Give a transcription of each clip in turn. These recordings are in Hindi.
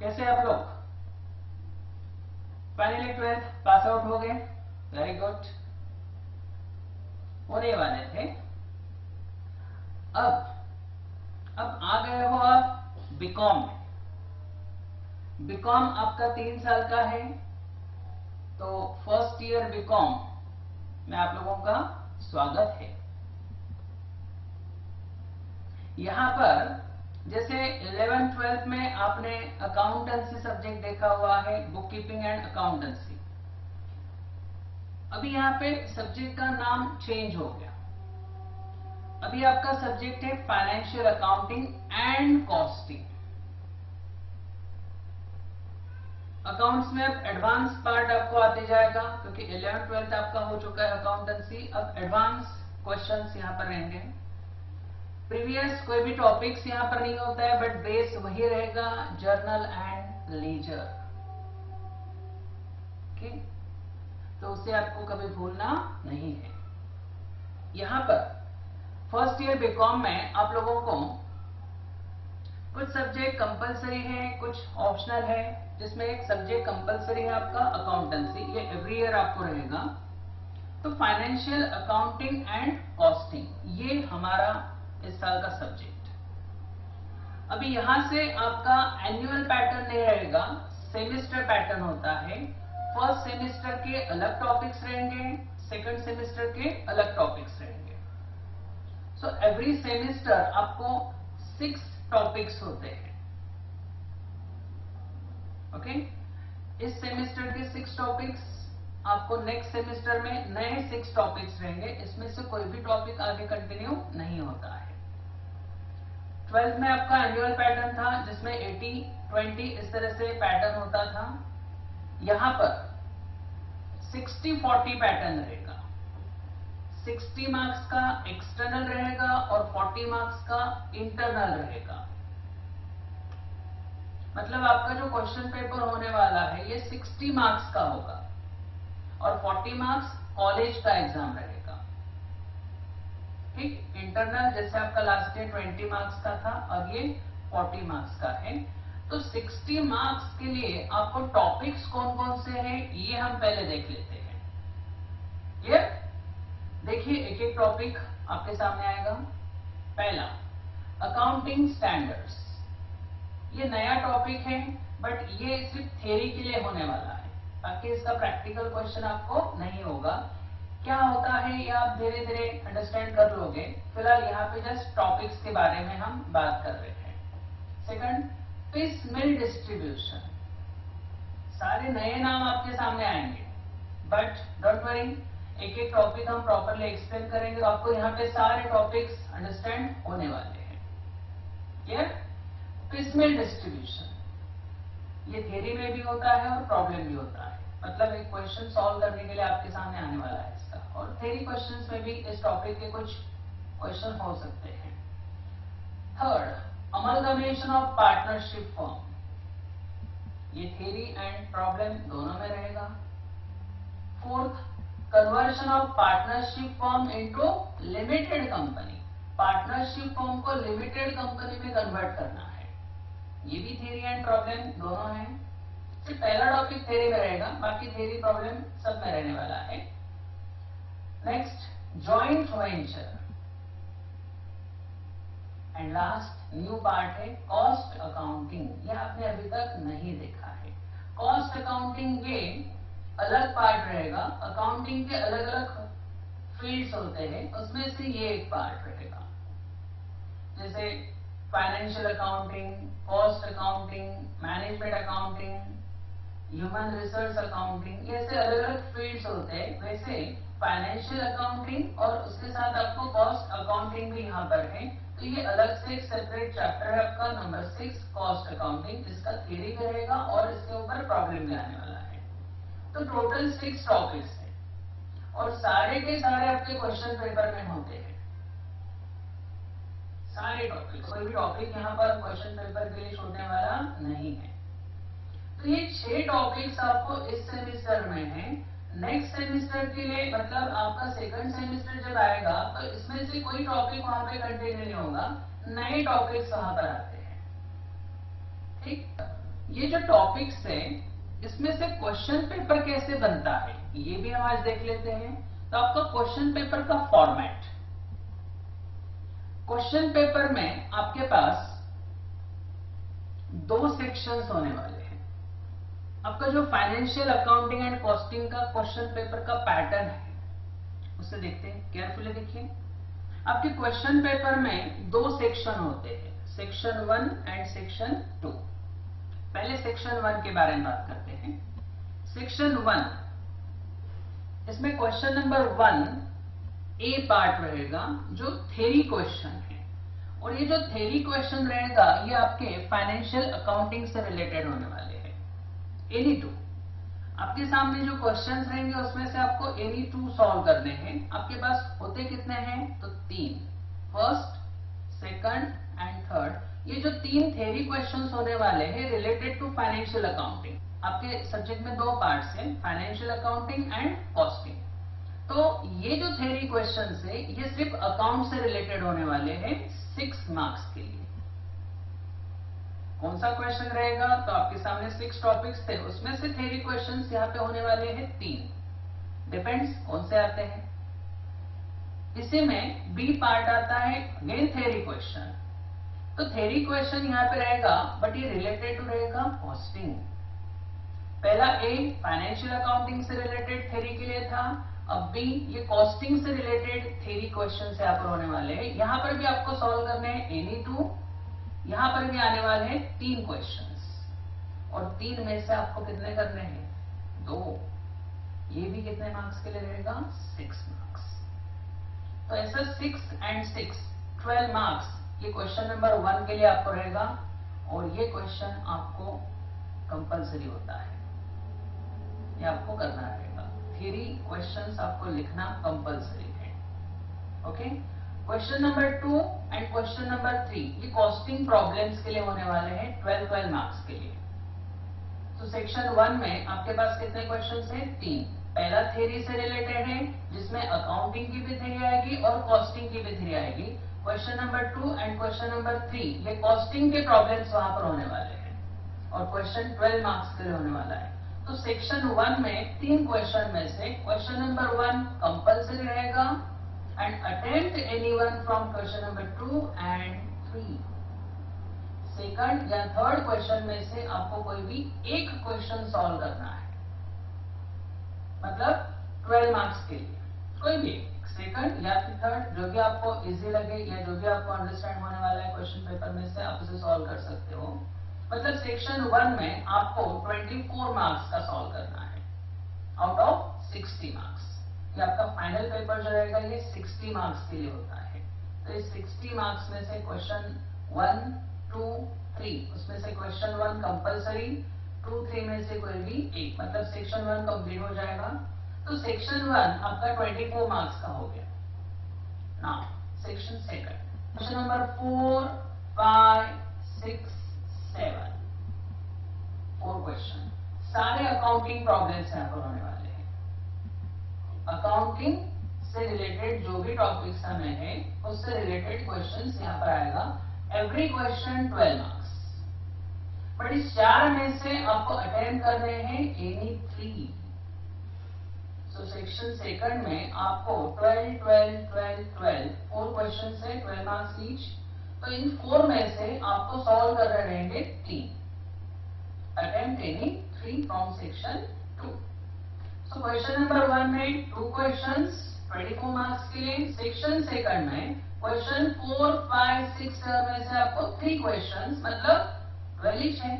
कैसे आप लोग फाइनली 12th पास आउट हो गए? Very good. होने वाले थे। अब आ गए हो आप बीकॉम में। बीकॉम आपका 3 साल का है, तो फर्स्ट ईयर बीकॉम में आप लोगों का स्वागत है। यहां पर जैसे 11th 12th में आपने अकाउंटेंसी सब्जेक्ट देखा हुआ है, बुक कीपिंग एंड अकाउंटेंसी। अभी यहां पे सब्जेक्ट का नाम चेंज हो गया। अभी आपका सब्जेक्ट है financial accounting and costing. Accounts में अब एडवांस पार्ट आपको आते जाएगा, क्योंकि 11th 12th आपका हो चुका है अकाउंटेंसी। अब एडवांस क्वेश्चंस यहां पर रहेंगे। प्रीवियस कोई भी टॉपिक्स यहां पर नहीं होता है, बट बेस वही रहेगा, जर्नल एंड लीजर। ओके, तो उसे आपको कभी भूलना नहीं है। यहां पर फर्स्ट ईयर बीकॉम में आप लोगों को कुछ सब्जेक्ट कंपलसरी है, कुछ ऑप्शनल है। जिसमें एक सब्जेक्ट कंपलसरी है आपका अकाउंटेंसी, ये एवरी ईयर आपको रहेगा। तो फाइनेंशियल अकाउंटिंग एंड कॉस्टिंग, ये हमारा इस साल का सब्जेक्ट। अभी यहां से आपका एनुअल पैटर्न नहीं रहेगा, सेमेस्टर पैटर्न होता है। फर्स्ट सेमेस्टर के अलग टॉपिक्स रहेंगे, सेकंड सेमेस्टर के अलग टॉपिक्स रहेंगे। सो एवरी सेमेस्टर आपको 6 टॉपिक्स होते हैं। ओके, इस सेमेस्टर के 6 टॉपिक्स, आपको नेक्स्ट सेमेस्टर में नए 6 टॉपिक्स रहेंगे। इसमें से कोई भी टॉपिक आगे कंटिन्यू नहीं होता है। 12th में आपका एनुअल पैटर्न था, जिसमें 80-20 इस तरह से पैटर्न होता था। यहां पर 60-40 पैटर्न रहेगा। 60 मार्क्स का एक्सटर्नल रहेगा और 40 मार्क्स का इंटरनल रहेगा। मतलब आपका जो क्वेश्चन पेपर होने वाला है ये 60 मार्क्स का होगा और 40 मार्क्स कॉलेज का एग्जाम रहेगा। ठीक, इंटरनल जैसे आपका लास्ट ईयर 20 मार्क्स का था, अब ये 40 मार्क्स का है। तो 60 मार्क्स के लिए आपको टॉपिक्स कौन कौन से हैं ये हम पहले देख लेते हैं। ये देखिए, एक एक टॉपिक आपके सामने आएगा। पहला, अकाउंटिंग स्टैंडर्ड्स। ये नया टॉपिक है, बट ये सिर्फ थ्योरी के लिए होने वाला है, ताकि इसका प्रैक्टिकल क्वेश्चन आपको नहीं होगा। क्या होता है ये आप धीरे धीरे अंडरस्टैंड कर लोगे। फिलहाल यहाँ पे जस्ट टॉपिक्स के बारे में हम बात कर रहे हैं। Second, piecemeal distribution. सारे नए नाम आपके सामने आएंगे, बट डोंट वरी, एक एक टॉपिक हम प्रॉपरली एक्सप्लेन करेंगे, तो आपको यहाँ पे सारे टॉपिक्स अंडरस्टैंड होने वाले हैं। क्लियर? पिसमिल डिस्ट्रीब्यूशन, ये थ्योरी में भी होता है और प्रॉब्लम भी होता है। मतलब एक क्वेश्चन सॉल्व करने के लिए आपके सामने आने वाला है इसका, और थ्योरी क्वेश्चंस में भी इस टॉपिक के कुछ क्वेश्चन हो सकते हैं। Third, amalgamation of partnership form. ये थ्योरी एंड प्रॉब्लम दोनों में रहेगा। Fourth, conversion of partnership form into limited company. Partnership form को लिमिटेड कंपनी में कन्वर्ट करना है, ये भी थ्योरी एंड प्रॉब्लम दोनों है। सिर्फ पहला टॉपिक थ्योरी में रहेगा, बाकी थ्योरी प्रॉब्लम सब में रहने वाला है। Next, joint venture. And last new part है कॉस्ट अकाउंटिंग। ये आपने अभी तक नहीं देखा है। कॉस्ट अकाउंटिंग ये अलग पार्ट रहेगा। अकाउंटिंग के अलग अलग फील्ड्स होते हैं, उसमें से ये एक पार्ट रहेगा। जैसे financial accounting, cost accounting, management accounting, human resource accounting, ये ऐसे अलग अलग फील्ड्स होते हैं। वैसे फाइनेंशियल अकाउंटिंग और उसके साथ आपको कॉस्ट अकाउंटिंग भी यहाँ पर है, तो ये अलग से एक सेपरेट चैप्टर है आपका नंबर 6 कॉस्ट अकाउंटिंग, जिसका थ्योरी भी रहेगा और इसके ऊपर प्रॉब्लम भी आने वाला है। तो टोटल 6 टॉपिक्स है और सारे के सारे आपके क्वेश्चन पेपर में होते हैं। सारे टॉपिक, कोई भी टॉपिक यहाँ पर क्वेश्चन पेपर के लिए छोड़ने वाला नहीं है। तो ये 6 टॉपिक्स आपको इस सेमेस्टर में है। नेक्स्ट सेमेस्टर के लिए मतलब आपका सेकंड सेमेस्टर जब आएगा तो इसमें से कोई टॉपिक वहां पे कंटिन्यू नहीं होगा, नए टॉपिक्स वहां पर आते हैं। ठीक, ये जो टॉपिक्स है इसमें से क्वेश्चन पेपर कैसे बनता है ये भी हम आज देख लेते हैं। तो आपका क्वेश्चन पेपर का फॉर्मेट, क्वेश्चन पेपर में आपके पास 2 सेक्शंस होने वाले हैं। आपका जो फाइनेंशियल अकाउंटिंग एंड कॉस्टिंग का क्वेश्चन पेपर का पैटर्न है उसे देखते हैं, केयरफुली देखिए। आपके क्वेश्चन पेपर में 2 सेक्शन होते हैं, सेक्शन 1 एंड सेक्शन 2। पहले सेक्शन 1 के बारे में बात करते हैं। सेक्शन 1, इसमें क्वेश्चन नंबर 1 ए पार्ट रहेगा जो थ्योरी क्वेश्चन है, और ये जो थ्योरी क्वेश्चन रहेगा ये आपके फाइनेंशियल अकाउंटिंग से रिलेटेड होने वाले हैं। एनी 2 आपके सामने जो क्वेश्चंस रहेंगे उसमें से आपको एनी 2 सॉल्व करने हैं। आपके पास होते कितने हैं? तो 3, फर्स्ट, सेकंड एंड थर्ड। ये जो 3 थ्योरी क्वेश्चंस होने वाले हैं रिलेटेड टू फाइनेंशियल अकाउंटिंग। आपके सब्जेक्ट में 2 पार्ट्स हैं, फाइनेंशियल अकाउंटिंग एंड कॉस्टिंग। तो ये जो थ्योरी क्वेश्चंस है ये सिर्फ अकाउंट से रिलेटेड होने वाले हैं 6 मार्क्स के लिए। कौन सा क्वेश्चन रहेगा? तो आपके सामने 6 टॉपिक्स थे, उसमें से थ्योरी क्वेश्चंस यहाँ पे होने वाले हैं 3। डिपेंड्स कौन से आते हैं। इसी में बी पार्ट आता है अगेन थ्योरी क्वेश्चन। तो थ्योरी क्वेश्चन यहाँ पे रहेगा बट ये रिलेटेड टू रहेगा कॉस्टिंग। पहला ए फाइनेंशियल अकाउंटिंग से रिलेटेड थ्योरी के लिए था, अब बी ये कॉस्टिंग से रिलेटेड थ्योरी क्वेश्चन यहाँ पर होने वाले हैं। यहां पर भी आपको सॉल्व करने हैं एनी 2, यहां पर भी आने वाले हैं 3 क्वेश्चंस, और 3 में से आपको कितने करने हैं? 2। ये भी कितने मार्क्स के लिए रहेगा? 6 मार्क्स। तो ऐसा 6 एंड 6 12 मार्क्स ये क्वेश्चन नंबर 1 के लिए आपको रहेगा, और ये क्वेश्चन आपको कंपलसरी होता है, ये आपको करना रहेगा। थ्योरी क्वेश्चंस आपको लिखना कंपलसरी है। Okay, question number 2 and question number 3 ये कॉस्टिंग प्रॉब्लम्स के लिए होने वाले हैं 12 मार्क्स के लिए। तो सेक्शन 1 में आपके पास कितने क्वेश्चंस हैं? 3। पहला थ्योरी से रिलेटेड है जिसमें अकाउंटिंग की भी थ्योरी आएगी और कॉस्टिंग की भी थ्योरी आएगी। Question number 2 and question number 3 ये कॉस्टिंग के प्रॉब्लम्स वहां पर होने वाले हैं, और क्वेश्चन 12 मार्क्स के लिए होने वाला है। तो सेक्शन 1 में 3 क्वेश्चन में से क्वेश्चन नंबर 1 कंपलसरी रहेगा and attempt anyone from question number 2 and 3। Second या थर्ड क्वेश्चन में से आपको कोई भी एक क्वेश्चन सॉल्व करना है, मतलब 12 मार्क्स के लिए कोई भी सेकंड या फिर थर्ड, जो भी आपको इजी लगे या जो भी आपको अंडरस्टैंड होने वाला है क्वेश्चन पेपर में से आप उसे सॉल्व कर सकते हो। मतलब सेक्शन 1 में आपको 24 मार्क्स का सॉल्व करना है आउट ऑफ 60 मार्क्स। ये आपका फाइनल पेपर जो रहेगा ये 60 मार्क्स के लिए होता है। तो इस 60 मार्क्स में से क्वेश्चन 1, 2, 3 उसमें से क्वेश्चन 1 कंपलसरी, 2, 3 में से कोई भी एक, मतलब सेक्शन 1 कंप्लीट हो जाएगा। तो सेक्शन 1 आपका 24 मार्क्स का हो गया। Now section 2 question number 4, 5, 6, 7 4 question सारे अकाउंटिंग प्रॉब्लम्स यहाँ पर होने वाले हैं। अकाउंटिंग से रिलेटेड जो भी टॉपिक्स हमें है उससे रिलेटेड क्वेश्चंस यहाँ पर आएगा। एवरी क्वेश्चन 12 मार्क्स, बट इस 4 में से आपको अटेम्प्ट करने हैं एनी 3। सो सेक्शन 2 में आपको 12, 12, 12, 12 4 क्वेश्चन है 12 मार्क्स ईच। तो इन 4 में से आपको सॉल्व कर रहे रहेंगे 3। Attempt any 3 from section 2। So question number 1 में 2 क्वेश्चंस 24 मार्क्स के लिए। सेक्शन 2 में क्वेश्चन 4, 5, 6, 7 में से आपको 3 क्वेश्चंस, मतलब 12 है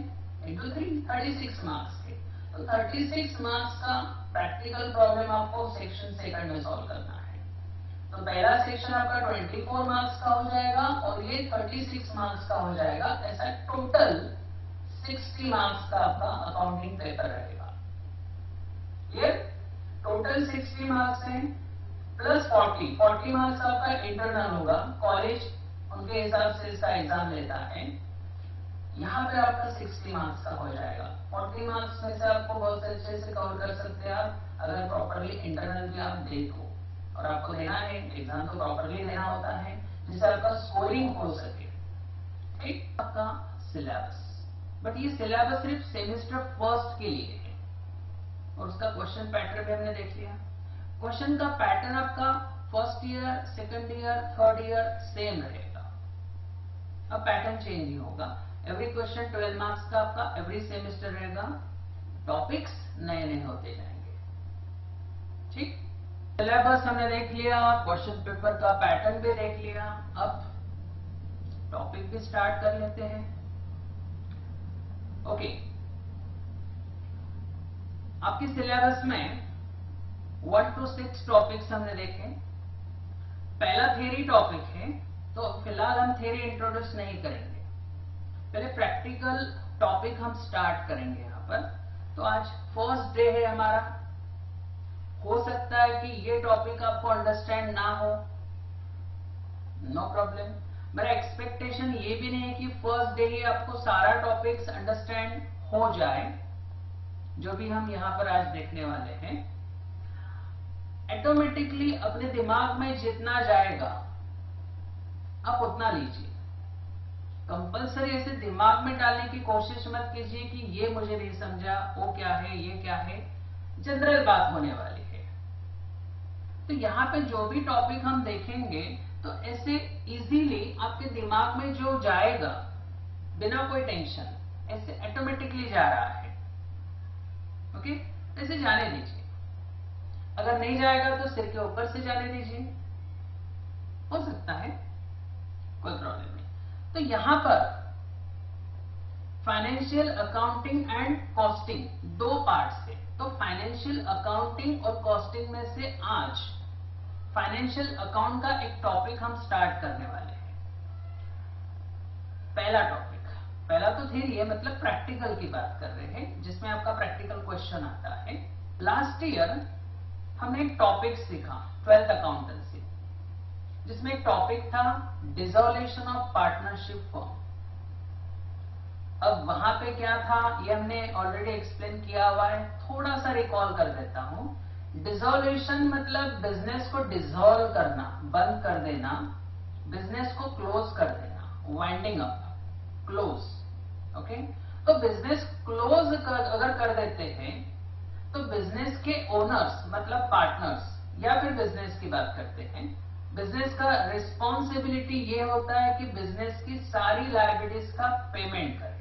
इंटू 3 36 मार्क्स के। तो 36 मार्क्स का प्रैक्टिकल प्रॉब्लम आपको सेक्शन 2 में सॉल्व करना है। तो पहला सेक्शन आपका 24 मार्क्स का हो जाएगा और ये 36 मार्क्स का हो जाएगा। ऐसा टोटल 60 मार्क्स का आपका अकाउंटिंग पेपर रहेगा। ये टोटल 60 मार्क्स है प्लस 40 मार्क्स आपका इंटरनल होगा, कॉलेज उनके हिसाब से इसका एग्जाम लेता है। यहाँ पे आपका 60 मार्क्स का हो जाएगा। 40 मार्क्स में से आपको बहुत अच्छे से कवर कर सकते हैं आप, अगर प्रॉपरली इंटरनल भी आप दे दो। और आपको देना है, एग्जाम तो प्रॉपरली देना होता है जिससे आपका स्कोरिंग हो सके। ठीक, आपका सिलेबस बट ये सिलेबस सिर्फ सेमेस्टर फर्स्ट के लिए है और उसका क्वेश्चन पैटर्न भी हमने देख लिया। क्वेश्चन का पैटर्न आपका first year, second year, third year same रहेगा, अब पैटर्न चेंज नहीं होगा। एवरी क्वेश्चन 12 मार्क्स का आपका एवरी सेमेस्टर रहेगा, टॉपिक्स नए नए होते जाएंगे। ठीक, सिलेबस हमने देख लिया, क्वेश्चन पेपर का पैटर्न भी देख लिया, अब टॉपिक भी स्टार्ट कर लेते हैं। ओके, आपकी सिलेबस में 1 to 6 टॉपिक्स हमने देखे। पहला थ्योरी टॉपिक है, तो फिलहाल हम थ्योरी इंट्रोड्यूस नहीं करेंगे, पहले प्रैक्टिकल टॉपिक हम स्टार्ट करेंगे यहाँ पर। तो आज फर्स्ट डे है हमारा, हो सकता है कि ये टॉपिक आपको अंडरस्टैंड ना हो, नो प्रॉब्लम। मेरा एक्सपेक्टेशन ये भी नहीं है कि फर्स्ट डे ही आपको सारा टॉपिक्स अंडरस्टैंड हो जाए, जो भी हम यहाँ पर आज देखने वाले हैं। ऑटोमेटिकली अपने दिमाग में जितना जाएगा आप उतना लीजिए, कंपलसरी ऐसे दिमाग में डालने की कोशिश मत कीजिए कि ये मुझे नहीं समझा, वो क्या है, ये क्या है, जनरल बात होने वाली है। तो यहाँ पे जो भी टॉपिक हम देखेंगे तो ऐसे इजीली आपके दिमाग में जो जाएगा बिना कोई टेंशन, ऐसे ऑटोमेटिकली जा रहा है। ओके, ऐसे जाने दीजिए, अगर नहीं जाएगा तो सिर के ऊपर से जाने दीजिए, हो सकता है, कोई प्रॉब्लम नहीं। तो यहां पर फाइनेंशियल अकाउंटिंग एंड कॉस्टिंग दो पार्ट्स है। तो फाइनेंशियल अकाउंटिंग और कॉस्टिंग में से आज फाइनेंशियल अकाउंट का एक टॉपिक हम स्टार्ट करने वाले हैं। पहला टॉपिक, पहला तो थ्योरी है, मतलब प्रैक्टिकल की बात कर रहे हैं, जिसमें आपका प्रैक्टिकल क्वेश्चन आता है। लास्ट ईयर हमने एक टॉपिक सीखा 12th अकाउंटेंसी, जिसमें एक टॉपिक था डिसॉल्यूशन ऑफ पार्टनरशिप फॉर्म। अब वहां पे क्या था ये हमने ऑलरेडी एक्सप्लेन किया हुआ है, थोड़ा सा रिकॉल कर देता हूं। डिसॉल्यूशन मतलब बिजनेस को डिसॉल्व करना, बंद कर देना, बिजनेस को क्लोज कर देना, वाइंडिंग अप, क्लोज। ओके, तो बिजनेस क्लोज अगर कर देते हैं तो बिजनेस के ओनर्स मतलब पार्टनर्स, या फिर बिजनेस की बात करते हैं, बिजनेस का रिस्पॉन्सिबिलिटी ये होता है कि बिजनेस की सारी लायबिलिटीज का पेमेंट करे।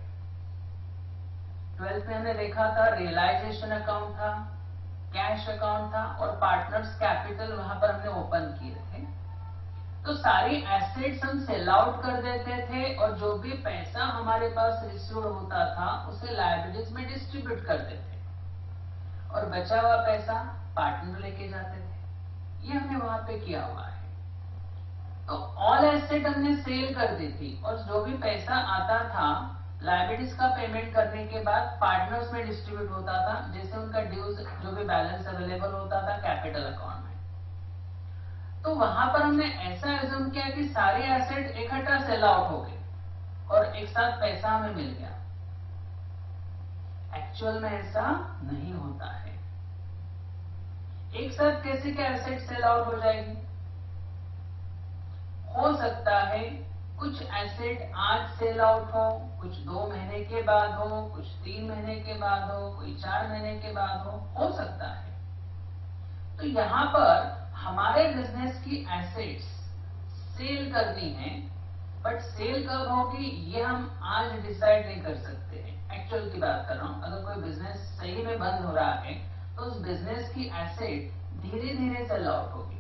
12th में हमने देखा था रियलाइजेशन अकाउंट था, कैश अकाउंट था और पार्टनर्स कैपिटल वहां पर हमने ओपन किए थे। तो सारी एसेट्स हम सेल आउट कर देते थे और जो भी पैसा हमारे पास रिसीव होता था उसे लायबिलिटीज में डिस्ट्रीब्यूट करते थे और बचा हुआ पैसा पार्टनर लेके जाते थे। ये हमने वहां पे किया हुआ है। तो ऑल एसेट हमने सेल कर दी थी और जो भी पैसा आता था लायबिलिटीज का पेमेंट करने के बाद पार्टनर्स में डिस्ट्रीब्यूट होता था, जैसे उनका ड्यूज जो भी बैलेंस अवेलेबल होता था कैपिटल अकाउंट में। तो वहां पर हमने ऐसा एज्यूम किया कि सारे एसेट इकट्ठा सेल आउट हो गए और एक साथ पैसा हमें मिल गया। एक्चुअल में ऐसा नहीं होता है। एक साथ कैसे क्या एसेट सेल आउट हो जाएगी? हो सकता है कुछ एसेट आज सेल आउट हो, कुछ 2 महीने के बाद हो, कुछ 3 महीने के बाद हो, कोई 4 महीने के बाद हो सकता है। तो यहां पर हमारे बिजनेस की एसेट्स सेल करनी है, बट सेल कब होगी ये हम आज डिसाइड नहीं कर सकते हैं। एक्चुअल की बात कर रहा हूं, अगर कोई बिजनेस सही में बंद हो रहा है तो उस बिजनेस की एसेट धीरे धीरे सेल आउट होगी,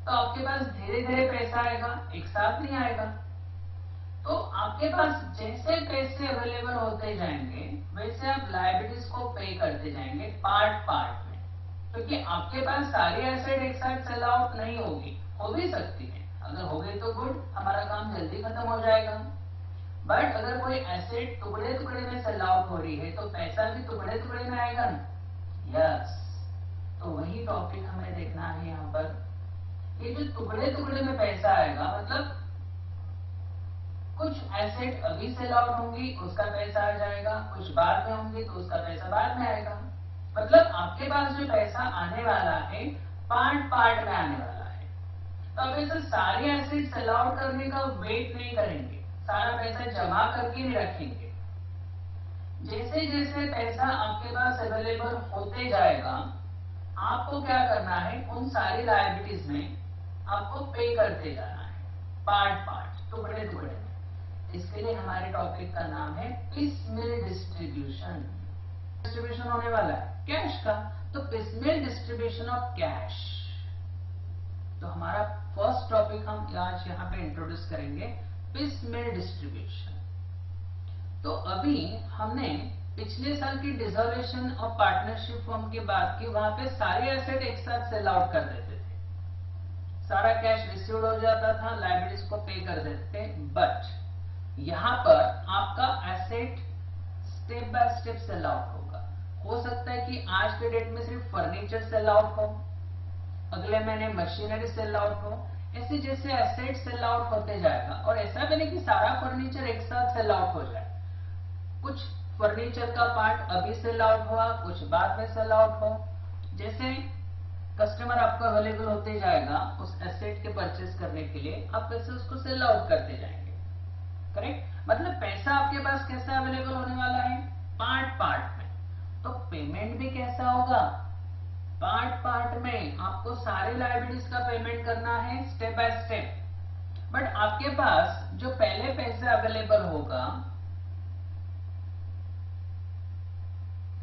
तो आपके पास धीरे धीरे पैसा आएगा, एक साथ नहीं आएगा। तो आपके पास जैसे पैसे अवेलेबल होते जाएंगे वैसे आप लायबिलिटीज को पे करते जाएंगे पार्ट पार्ट में, क्योंकि आपके पास सारी एसेट एक साथ सेल आउट नहीं होगी, हो भी सकती है। अगर हो गई तो गुड, हमारा काम जल्दी खत्म हो जाएगा। बट अगर कोई एसेट टुकड़े टुकड़े में सेल आउट हो रही है तो पैसा भी टुकड़े टुकड़े में आएगा ना। यस, तो वही टॉपिक हमें देखना है यहाँ पर। ये जो टुकड़े टुकड़े में पैसा आएगा मतलब कुछ एसेट अभी सेल आउट होंगी उसका पैसा आ जाएगा, कुछ बाद में होंगी तो उसका पैसा बाद में आएगा। मतलब आपके पास जो पैसा आने वाला है पार्ट पार्ट में आने वाला है। तो अब ऐसे सारी एसेट सेल आउट करने का वेट नहीं करेंगे, सारा पैसा जमा करके नहीं रखेंगे। जैसे जैसे पैसा आपके पास अवेलेबल होते जाएगा, आपको क्या करना है, उन सारी लायबिलिटीज में आपको पे करते जाना है, पार्ट पार्ट, टुकड़े टुकड़े में। इसके लिए हमारे टॉपिक का नाम है पिसमिल डिस्ट्रीब्यूशन। डिस्ट्रीब्यूशन होने वाला है कैश का, तो पिसमिल डिस्ट्रीब्यूशन ऑफ कैश। तो हमारा फर्स्ट टॉपिक हम आज यहाँ पे इंट्रोड्यूस करेंगे, पिसमिल डिस्ट्रीब्यूशन। तो अभी हमने पिछले साल की डिसोल्यूशन और पार्टनरशिप फॉर्म की बात की, वहां पे सारे एसेट एक साथ सेल आउट कर देते थे, सारा कैश रिसीव्ड हो जाता था, लायबिलिटीज को पे कर देते थे। बट यहां पर आपका asset step by step sell out होगा। हो सकता है कि आज के डेट में सिर्फ फर्नीचर सेल आउट हो, अगले महीने मशीनरी सेल आउट हो, ऐसे जैसे एसेट सेल आउट होते जाएगा। और ऐसा भी नहीं कि सारा फर्नीचर एक साथ सेल आउट हो जाए, कुछ फर्नीचर का पार्ट अभी सेल आउट हुआ, कुछ बाद में सेल आउट हो। जैसे कस्टमर आपको अवेलेबल होते जाएगा उस एसेट के परचेस करने के लिए, आप कैसे उसको सेल आउट करते जाएंगे, करेक्ट। मतलब पैसा आपके पास कैसा अवेलेबल होने वाला है, पार्ट पार्ट में। तो पेमेंट भी कैसा होगा, पार्ट पार्ट में। आपको सारे लायबिलिटीज का पेमेंट करना है स्टेप बाय स्टेप। बट आपके पास जो पहले पैसा अवेलेबल होगा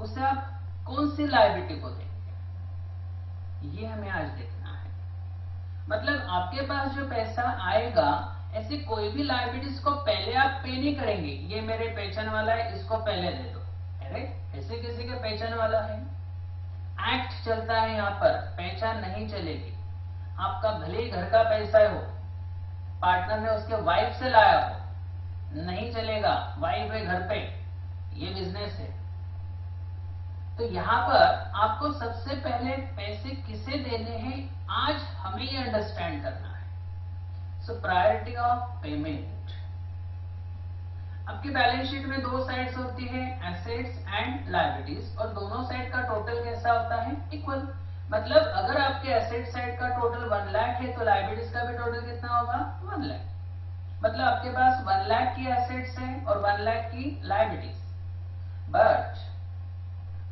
उसे आप कौन सी लायबिलिटी को देंगे, ये हमें आज देखना है। मतलब आपके पास जो पैसा आएगा, ऐसे कोई भी लायबिलिटीज को पहले आप पे नहीं करेंगे, ये मेरे पहचान वाला है इसको पहले दे दो, अरे ऐसे किसी के पहचान वाला है, एक्ट चलता है यहाँ पर, पहचान नहीं चलेगी। आपका भले ही घर का पैसा हो, पार्टनर ने उसके वाइफ से लाया हो, नहीं चलेगा, वाइफ है घर पे, ये बिजनेस है। तो यहाँ पर आपको सबसे पहले पैसे किसे देने हैं, आज हमें ये अंडरस्टैंड करना है। सो प्रायोरिटी ऑफ पेमेंट। आपकी बैलेंस शीट में दो साइड्स होती है, एसेट्स एंड लायबिलिटीज, और दोनों साइड का टोटल कैसा होता है, इक्वल। मतलब अगर आपके एसेट साइड का टोटल 1 लाख है तो लायबिलिटीज का भी टोटल कितना होगा, 1 लाख। मतलब आपके पास 1 लाख की एसेट्स है और 1 लाख की लायबिलिटीज। बट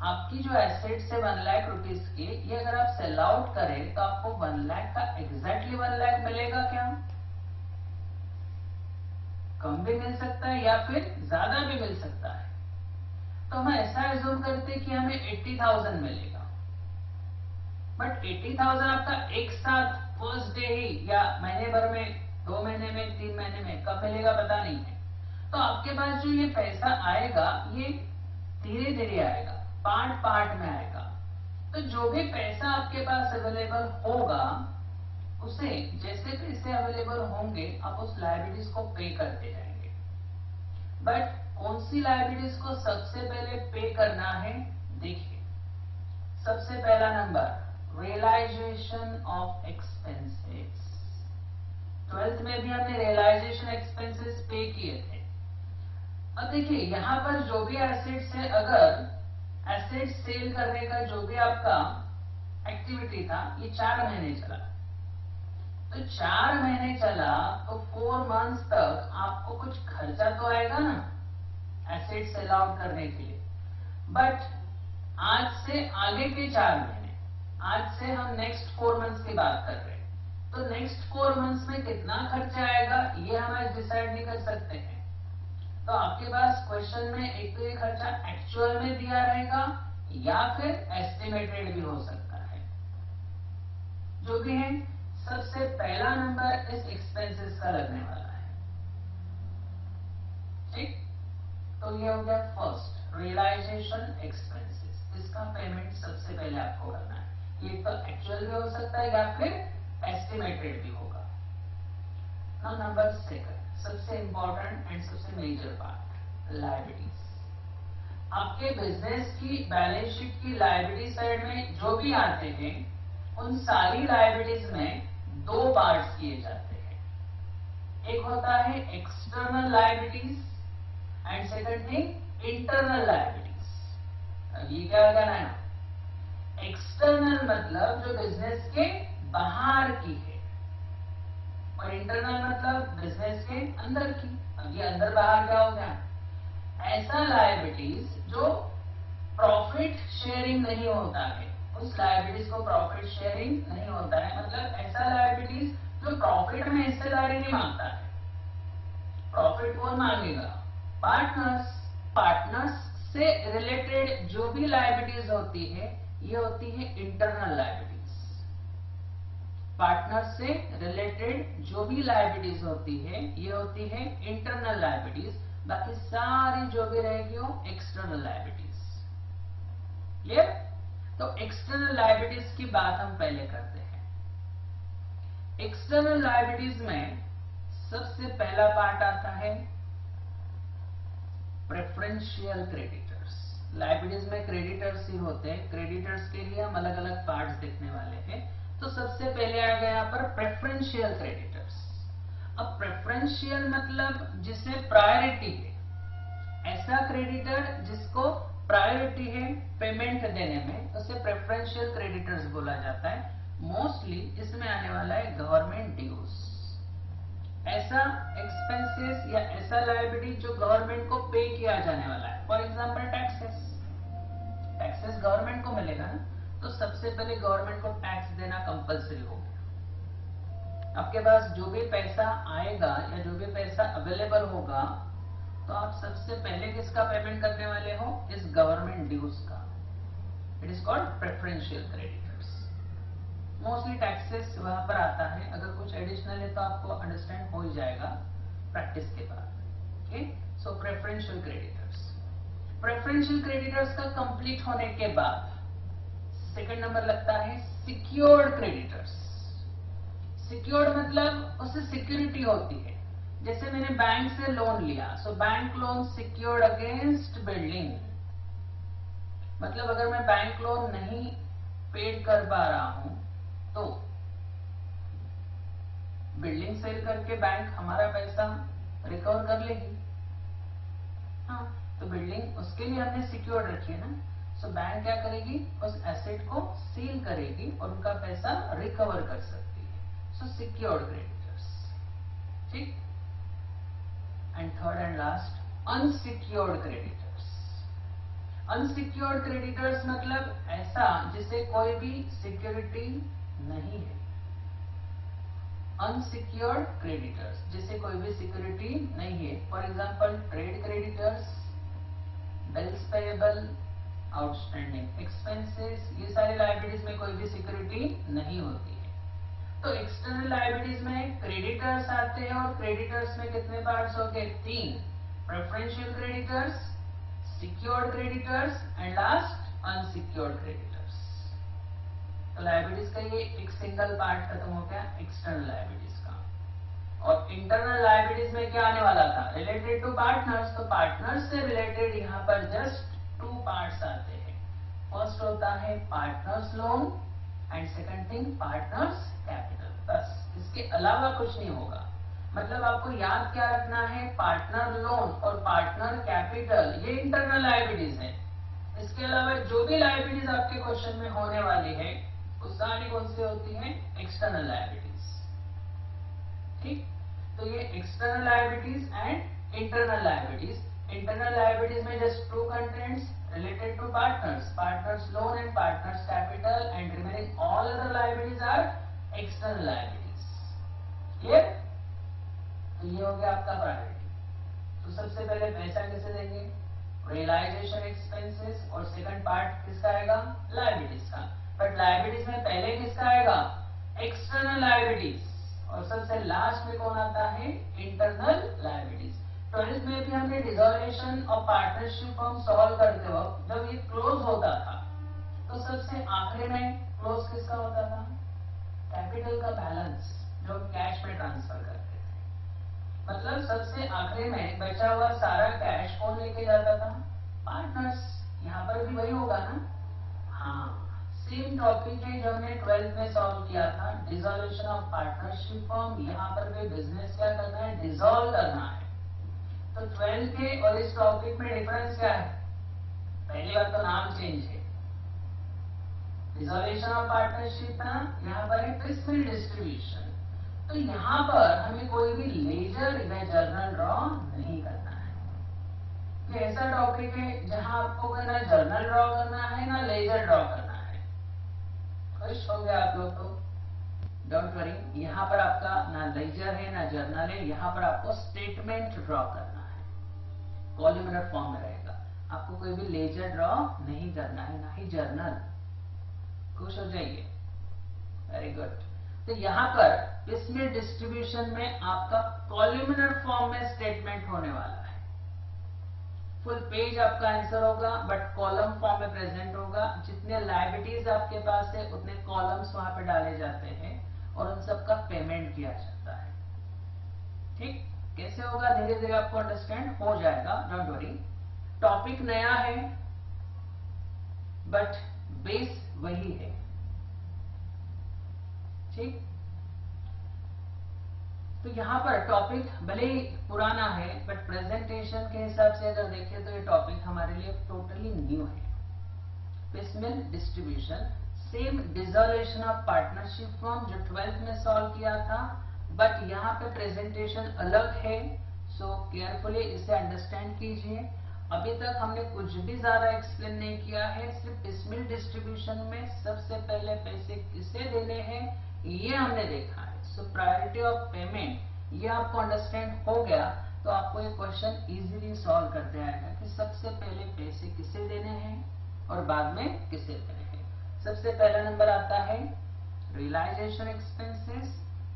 आपकी जो एसेट्स है 1 लाख रुपीस की, ये अगर आप सेल आउट करें तो आपको 1 लाख का एग्जैक्टली 1 लाख मिलेगा क्या, कम भी मिल सकता है या फिर ज्यादा भी मिल सकता है। तो हम ऐसा एज्यूम करते हैं कि हमें 80,000 मिलेगा। बट 80,000 आपका एक साथ फर्स्ट डे ही या महीने भर में, 2 महीने में, 3 महीने में कब मिलेगा पता नहीं है। तो आपके पास जो ये पैसा आएगा ये धीरे धीरे आएगा, पार्ट पार्ट में आएगा। तो जो भी पैसा आपके पास अवेलेबल होगा, उसे जैसे पैसे अवेलेबल होंगे आप उस लायबिलिटीज को पे करते जाएंगे। बट कौन सी लायबिलिटीज को सबसे पहले पे करना है, देखिए सबसे पहला number, realisation of expenses. 12th में भी हमने रियलाइजेशन एक्सपेंसेस पे किए थे। अब देखिए यहाँ पर जो भी एसेट्स है, अगर एसेट सेल करने का जो भी आपका एक्टिविटी था, ये 4 महीने चला, तो 4 महीने चला तो 4 मंथ्स तक आपको कुछ खर्चा तो आएगा ना एसेट सेल आउट करने के लिए। बट आज से आगे के 4 महीने, आज से हम नेक्स्ट 4 मंथ्स की बात कर रहे हैं, तो नेक्स्ट 4 मंथ्स में कितना खर्चा आएगा ये हम आज डिसाइड नहीं कर सकते हैं। तो आपके पास क्वेश्चन में एक तो ये खर्चा एक्चुअल में दिया रहेगा या फिर एस्टिमेटेड भी हो सकता है। जो भी है, सबसे पहला नंबर इस एक्सपेंसेस का लगने वाला है, ठीक। तो ये हो गया फर्स्ट, रियलाइजेशन एक्सपेंसेस। इसका पेमेंट सबसे पहले आपको करना है। ये तो एक्चुअल भी हो सकता है या फिर एस्टिमेटेड भी होगा। नाउ नंबर सेकंड, सबसे इंपॉर्टेंट एंड सबसे मेजर पार्ट, लायबिलिटीज। आपके बिजनेस की बैलेंस शीट की लायबिलिटी साइड में जो भी आते हैं, उन सारी लायबिलिटीज में 2 पार्ट्स किए जाते हैं। एक होता है external liabilities and second thing internal liabilities. अब ये क्या होगा ना, एक्सटर्नल मतलब जो बिजनेस के बाहर की है, और इंटरनल मतलब बिजनेस के अंदर की। अब ये अंदर बाहर क्या हो गया, ऐसा लायबिलिटीज जो प्रॉफिट शेयरिंग नहीं होता है, उस लायबिलिटीज को प्रॉफिट शेयरिंग नहीं होता है, मतलब ऐसा लायबिलिटीज जो प्रॉफिट में हिस्सेदारी नहीं मांगता है। प्रॉफिट कौन मांगेगा? पार्टनर्स। पार्टनर्स से रिलेटेड जो भी लायबिलिटीज होती है ये होती है इंटरनल लायबिलिटीज। पार्टनर से रिलेटेड जो भी लायबिलिटीज होती है ये होती है इंटरनल लायबिलिटीज, बाकी सारी जो भी रहेगी वो एक्सटर्नल लायबिलिटीज। क्लियर? तो एक्सटर्नल लायबिलिटीज की बात हम पहले करते हैं। एक्सटर्नल लायबिलिटीज में सबसे पहला पार्ट आता है प्रेफरेंशियल क्रेडिटर्स। लायबिलिटीज में क्रेडिटर्स ही होते हैं, क्रेडिटर्स के लिए हम अलग अलग पार्ट्स देखने वाले हैं। तो सबसे पहले आ गया यहाँ पर प्रेफरेंशियल क्रेडिटर्स। अब प्रेफरेंशियल मतलब जिसे प्रायोरिटी है, ऐसा क्रेडिटर जिसको प्रायोरिटी है पेमेंट देने में, उसे प्रेफरेंशियल क्रेडिटर्स बोला जाता है। मोस्टली इसमें आने वाला है गवर्नमेंट ड्यूज, ऐसा एक्सपेंसेस या ऐसा लायबिलिटी जो गवर्नमेंट को पे किया जाने वाला है। For example taxes, taxes government को मिलेगा ना, तो सबसे पहले गवर्नमेंट को टैक्स देना कंपलसरी हो गया। आपके पास जो भी पैसा आएगा या जो भी पैसा अवेलेबल होगा तो आप सबसे पहले किसका पेमेंट करने वाले हो? इस गवर्नमेंट ड्यूज का। It is called preferential creditors. Mostly taxes वहां पर आता है, अगर कुछ एडिशनल है तो आपको अंडरस्टैंड हो ही जाएगा प्रैक्टिस के बाद। ओके, सो प्रेफरेंशियल क्रेडिटर्स। प्रेफरेंशियल क्रेडिटर्स का कंप्लीट होने के बाद सेकंड नंबर लगता है सिक्योर्ड क्रेडिटर्स। सिक्योर्ड मतलब उससे सिक्योरिटी होती है। जैसे मैंने बैंक से लोन लिया, so bank loan secured against building. मतलब अगर मैं बैंक लोन नहीं पेड कर पा रहा हूं तो बिल्डिंग सेल करके बैंक हमारा पैसा रिकवर कर लेगी। हाँ, तो बिल्डिंग उसके लिए हमने सिक्योर्ड रखी है ना, सो बैंक क्या करेगी? उस एसेट को सील करेगी और उनका पैसा रिकवर कर सकती है। सो सिक्योर्ड क्रेडिटर्स। ठीक। And third and last unsecured creditors. Unsecured creditors मतलब ऐसा जिसे कोई भी सिक्योरिटी नहीं है। अनसिक्योर्ड क्रेडिटर्स जिसे कोई भी सिक्योरिटी नहीं है। For example trade creditors, bills payable, outstanding expenses, ये सारी लायबिलिटीज में कोई भी सिक्योरिटी नहीं होती है। तो एक्सटर्नल लायबिलिटीज में क्रेडिटर्स आते हैं और क्रेडिटर्स में कितने पार्ट्स हो गए? 3। Preferential creditors, secured creditors and last unsecured creditors. तो लायबिलिटीज का ये एक सिंगल पार्ट खत्म हो गया एक्सटर्नल लायबिलिटीज का। और इंटरनल लायबिलिटीज में क्या आने वाला था? Related to partners. तो पार्टनर्स से रिलेटेड यहाँ पर जस्ट 2 पार्ट्स आते हैं। फर्स्ट होता है partners loan and second thing partners capital. बस, इसके अलावा कुछ नहीं होगा। मतलब आपको याद क्या रखना है? पार्टनर लोन और पार्टनर कैपिटल ये इंटरनल लायबिलिटीज है। इसके अलावा जो भी लायबिलिटीज आपके क्वेश्चन में होने वाली है वो सारी कौन सी होती है? External liabilities. ठीक, तो ये external liabilities and internal liabilities. Internal liabilities में just 2 contents related to partners loan and partners capital, and remaining all other liabilities are external liabilities. Clear? तो ये हो गया आपका प्रायोरिटी। तो सबसे पहले पैसा किसे देंगे? रियलाइजेशन एक्सपेंसेस, और सेकंड पार्ट किसका आएगा? लायबिलिटीज का। बट लायबिलिटीज में पहले किसका आएगा? External liabilities. और सबसे लास्ट में कौन आता है? Internal liabilities. 12th में भी हमने डिसॉल्यूशन और पार्टनरशिप फॉर्म सॉल्व करते वक्त जब ये क्लोज होता था तो सबसे आखिरी में क्लोज किसका होता था? कैपिटल का बैलेंस जो कैश में ट्रांसफर करते थे। मतलब सबसे आखिरी में बचा हुआ सारा कैश कौन लेके जाता था? पार्टनर्स। यहाँ पर भी वही होगा ना? हाँ, सेम टॉपिक है जो हमने 12th में सॉल्व किया था, डिसॉल्यूशन ऑफ पार्टनरशिप फॉर्म। यहाँ पर भी बिजनेस क्या करना है? डिसॉल्व करना है। तो 12 के और इस टॉपिक में डिफरेंस क्या है? पहली बार तो नाम चेंज है। डिसॉल्यूशन ऑफ पार्टनरशिप था, यहाँ पर है पिसमिल डिस्ट्रीब्यूशन। तो यहाँ पर हमें कोई भी लेजर या जर्नल ड्रॉ नहीं करना है। ये ऐसा टॉपिक है जहां आपको ना जर्नल ड्रॉ करना है ना लेजर ड्रॉ करना है। खुश हो गए आप लोग तो? डोंट वरी, यहाँ पर आपका ना लेजर है ना जर्नल है, यहाँ पर आपको स्टेटमेंट ड्रॉ करना है, कॉलमनर फॉर्म में रहेगा। आपको कोई भी लेजर ड्रॉ नहीं करना है, ना ही जर्नल। खुश हो जाइए, वेरी गुड। तो यहाँ पर इसमें डिस्ट्रीब्यूशन में आपका कॉलमनर फॉर्म में स्टेटमेंट होने वाला है। फुल पेज आपका आंसर होगा बट कॉलम फॉर्म में प्रेजेंट होगा। जितने लायबिलिटीज आपके पास है उतने कॉलम्स वहां पे डाले जाते हैं और उन सबका पेमेंट किया जाता है। ठीक, कैसे होगा धीरे धीरे आपको अंडरस्टैंड हो जाएगा, डोंट वरी। टॉपिक नया है बट बेस वही है। ठीक, तो यहाँ पर टॉपिक भले ही पुराना है बट प्रेजेंटेशन के हिसाब से अगर देखें तो ये टॉपिक हमारे लिए टोटली न्यू है। Piecemeal distribution, same dissolution of partnership form जो 12th में सॉल्व किया था, बट यहाँ पे प्रेजेंटेशन अलग है। सो केयरफुली इसे अंडरस्टैंड कीजिए। अभी तक हमने कुछ भी ज्यादा एक्सप्लेन नहीं किया है, सिर्फ पिसमिल डिस्ट्रीब्यूशन में सबसे पहले पैसे किसे देने हैं ये हमने देखा है। सो प्रायोरिटी ऑफ पेमेंट ये आपको अंडरस्टैंड हो गया तो आपको ये क्वेश्चन इजीली सॉल्व करते आएगा कि सबसे पहले पैसे किसे देने हैं और बाद में किसे देने हैं। सबसे पहला नंबर आता है रियलाइजेशन एक्सपेंसेस,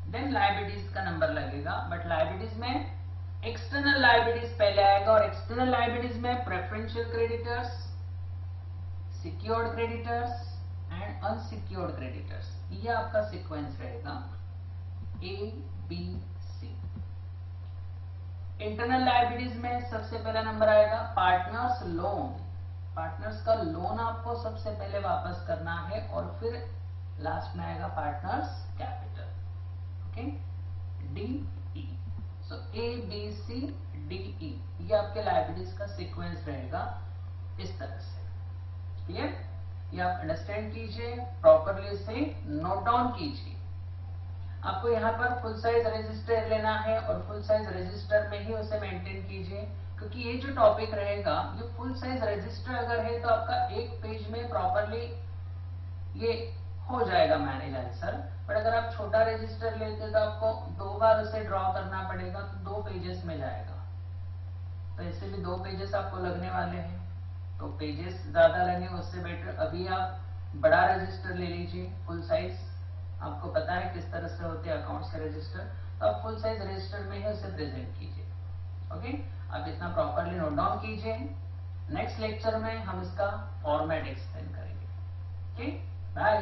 देन लायबिलिटीज का नंबर लगेगा, बट लायबिलिटीज में एक्सटर्नल लायबिलिटीज पहले आएगा और एक्सटर्नल लायबिलिटीज में preferential creditors, secured creditors and unsecured creditors, ये आपका सीक्वेंस रहेगा A B C. Internal liabilities में सबसे पहला नंबर आएगा पार्टनर्स लोन। पार्टनर्स का लोन आपको सबसे पहले वापस करना है और फिर लास्ट में आएगा partners capital. Okay, D E. So A B C D E, ये आपके लायबिलिटीज का सीक्वेंस रहेगा इस तरह से। क्लियर? ये आप अंडरस्टैंड कीजिए, प्रॉपरली इसे नोट डाउन कीजिए। आपको यहाँ पर फुल साइज रजिस्टर लेना है और फुल साइज रजिस्टर में ही उसे मेंटेन कीजिए, क्योंकि ये जो टॉपिक रहेगा ये फुल साइज रजिस्टर अगर है तो आपका एक पेज में प्रॉपरली ये हो जाएगा मैनेज आंसर। बट अगर आप छोटा रजिस्टर लेते तो आपको 2 बार उसे ड्रॉ करना पड़ेगा तो 2 पेजेस में जाएगा। तो इससे भी 2 पेजेस आपको लगने वाले हैं, तो पेजेस ज्यादा लगे उससे बेटर अभी आप बड़ा रजिस्टर ले लीजिए फुल साइज। आपको पता है किस तरह से होते हैं अकाउंट्स के रजिस्टर, तो आप फुल साइज रजिस्टर में ही उसे प्रेजेंट कीजिए। ओके, आप इतना प्रॉपरली नोट डाउन कीजिए। नेक्स्ट लेक्चर में हम इसका फॉर्मेट एक्सप्लेन करेंगे। Okay, bye.